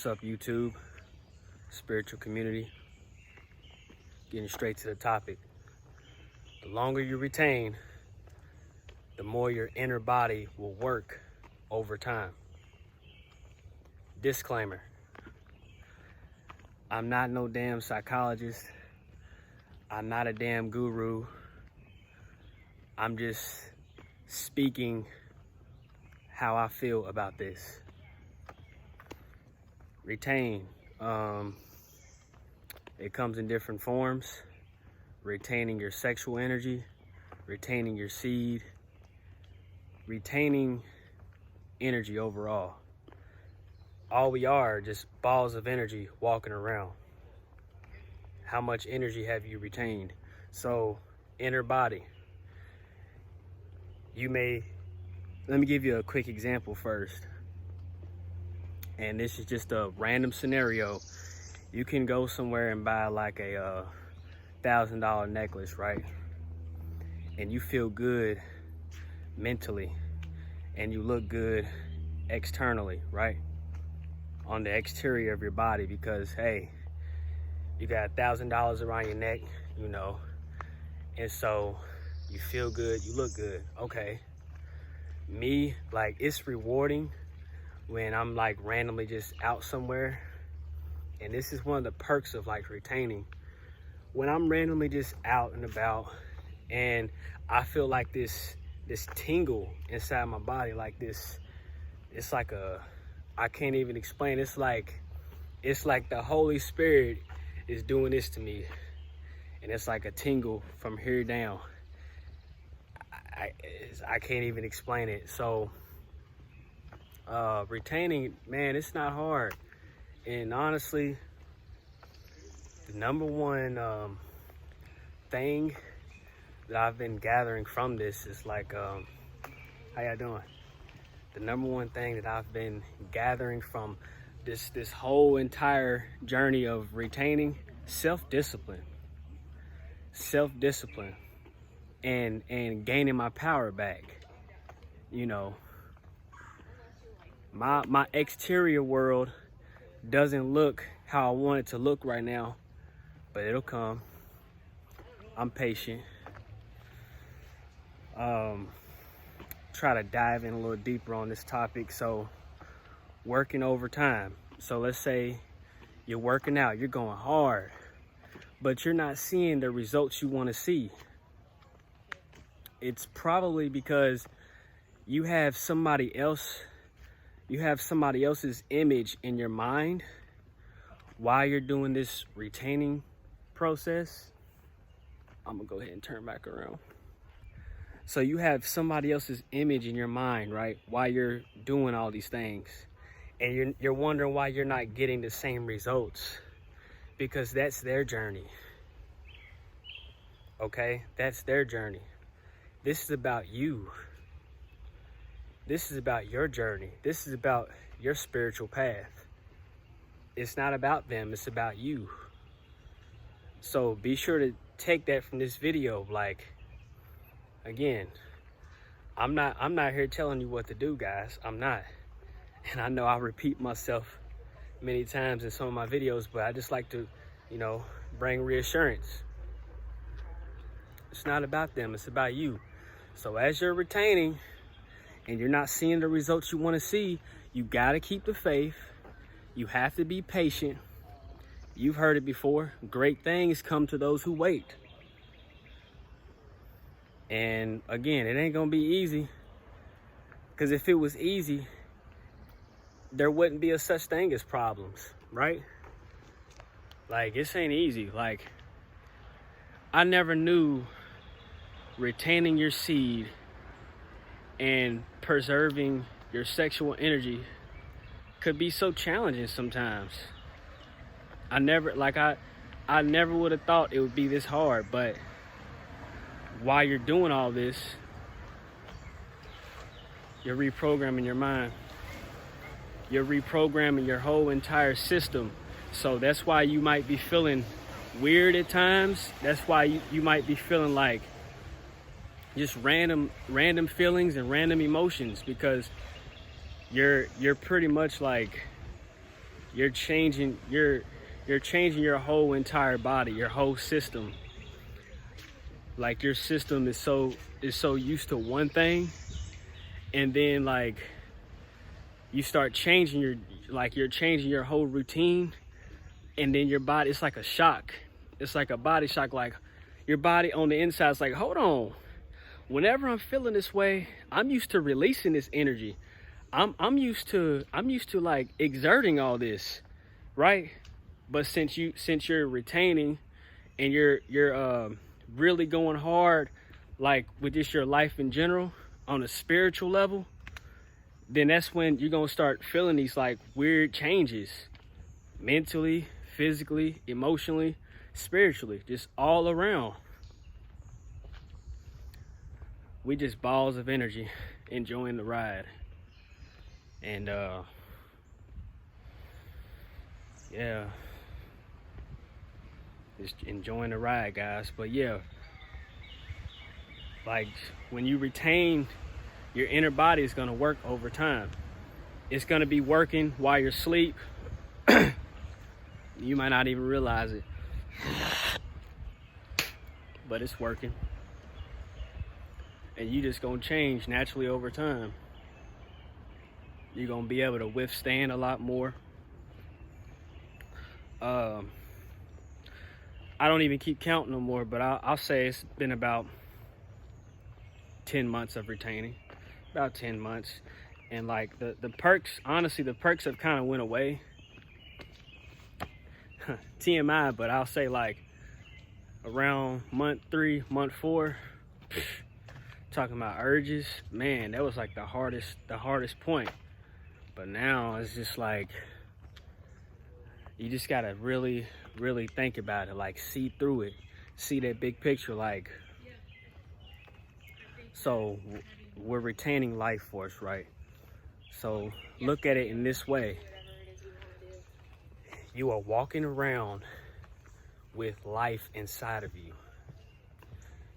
What's up, YouTube? Spiritual community. Getting straight to the topic. The longer you retain, the more your inner body will work over time. Disclaimer. I'm not no damn psychologist. I'm not a damn guru. I'm just speaking how I feel about this. Retain. It comes in different forms. Retaining your sexual energy, retaining your seed, retaining energy overall. All we are just balls of energy walking around. How much energy have you retained? So, inner body. Let me give you a quick example first. And this is just a random scenario. You can go somewhere and buy like a $1,000 necklace, right? And you feel good mentally and you look good externally, right? On the exterior of your body, because hey, you got $1,000 around your neck, you know, and so you feel good, you look good. Okay, me, like, it's rewarding when I'm like randomly just out somewhere, and this is one of the perks of like retaining. When I'm randomly just out and about and I feel like this tingle inside my body, like this, it's like I can't even explain. It's like the Holy Spirit is doing this to me, and it's like a tingle from here down. I can't even explain it. So retaining, man, it's not hard. And honestly, the number one thing that I've been gathering from this is like, how y'all doing? The number one thing that I've been gathering from this whole entire journey of retaining, self-discipline and gaining my power back. You know, my exterior world doesn't look how I want it to look right now, but it'll come. I'm patient. Try to dive in a little deeper on this topic. So, working overtime. So let's say you're working out, you're going hard, but you're not seeing the results you want to see. It's probably because you have somebody else's image in your mind while you're doing this retaining process. I'm gonna go ahead and turn back around. So you have somebody else's image in your mind, right, while you're doing all these things, and you're wondering why you're not getting the same results, because that's their journey. Okay, that's their journey. This is about you. This is about your journey. This is about your spiritual path. It's not about them, it's about you. So be sure to take that from this video. Like, again, I'm not here telling you what to do, guys. I'm not. And I know I repeat myself many times in some of my videos, but I just like to, you know, bring reassurance. It's not about them, it's about you. So as you're retaining and you're not seeing the results you want to see, you got to keep the faith. You have to be patient. You've heard it before. Great things come to those who wait. And again, it ain't going to be easy. Because if it was easy, there wouldn't be a such thing as problems, right? Like, this ain't easy. Like, I never knew retaining your seed and preserving your sexual energy could be so challenging sometimes. I never would have thought it would be this hard, but while you're doing all this, you're reprogramming your mind. You're reprogramming your whole entire system. So that's why you might be feeling weird at times. That's why you might be feeling like just random feelings and random emotions, because you're pretty much like you're changing your whole entire body, your whole system. Like your system is so used to one thing, and then like you start changing you're changing your whole routine, and then your body, it's like a shock. It's like a body shock. Like your body on the inside is like, hold on. Whenever I'm feeling this way, I'm used to releasing this energy. I'm used to like exerting all this, right? But since you're retaining and you're really going hard, like with just your life in general on a spiritual level, then that's when you're gonna start feeling these like weird changes, mentally, physically, emotionally, spiritually, just all around. We just balls of energy, enjoying the ride. And yeah, just enjoying the ride, guys. But yeah, like when you retain, your inner body is going to work over time. It's going to be working while you're asleep. You might not even realize it, but it's working. And you just going to change naturally over time. You're going to be able to withstand a lot more. I don't even keep count no more, but I'll say it's been about 10 months of retaining. About 10 months. And like the perks, honestly, the perks have kind of went away. TMI, but I'll say like around month 3, month 4, talking about urges, man, that was like the hardest point. But now it's just like, you just gotta really, really think about it, like see through it, see that big picture. Like, so we're retaining life force, right? So look at it in this way. You are walking around with life inside of you.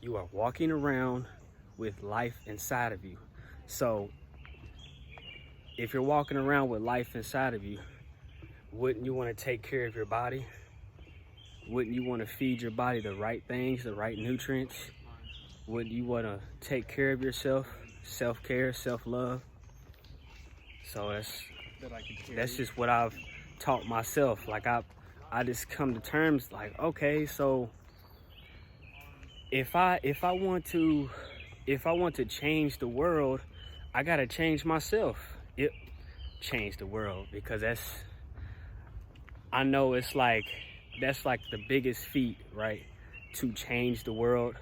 You are walking around with life inside of you. So if you're walking around with life inside of you, wouldn't you want to take care of your body? Wouldn't you want to feed your body the right things, the right nutrients? Wouldn't you want to take care of yourself? Self-care, self-love. So that's just what I've taught myself. Like I just come to terms like, okay, so if I want to change the world, I gotta change myself. Change the world, because I know that's like the biggest feat, right? To change the world,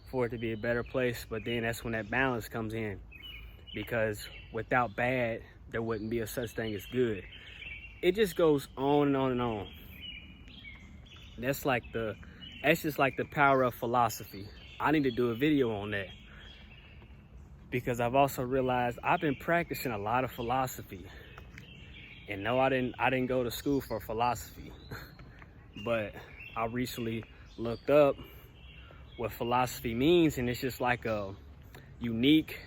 for it to be a better place. But then that's when that balance comes in, because without bad, there wouldn't be a such thing as good. It just goes on and on and on. That's just like the power of philosophy. I need to do a video on that, because I've also realized I've been practicing a lot of philosophy. And no, I didn't go to school for philosophy, but I recently looked up what philosophy means, and it's just like a unique,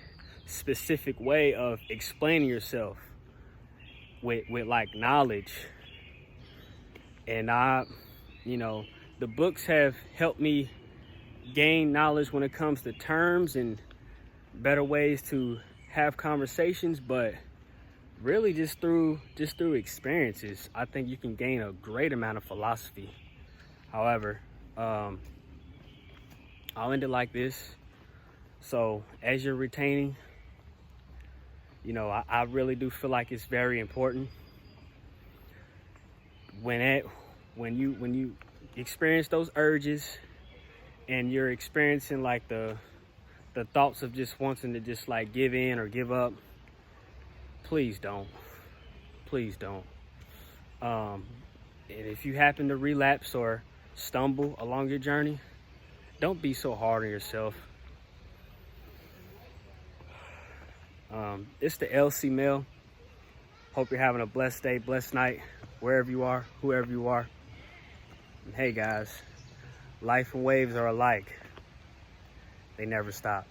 specific way of explaining yourself with like knowledge. And the books have helped me gain knowledge when it comes to terms and better ways to have conversations, but really just through experiences, I think you can gain a great amount of philosophy. However, I'll end it like this. So as you're retaining, I really do feel like it's very important when you experience those urges and you're experiencing like the thoughts of just wanting to just like give in or give up. Please don't. And if you happen to relapse or stumble along your journey, don't be so hard on yourself. It's the LC Mill. Hope you're having a blessed day, blessed night, wherever you are, whoever you are. And hey guys, life and waves are alike. They never stop.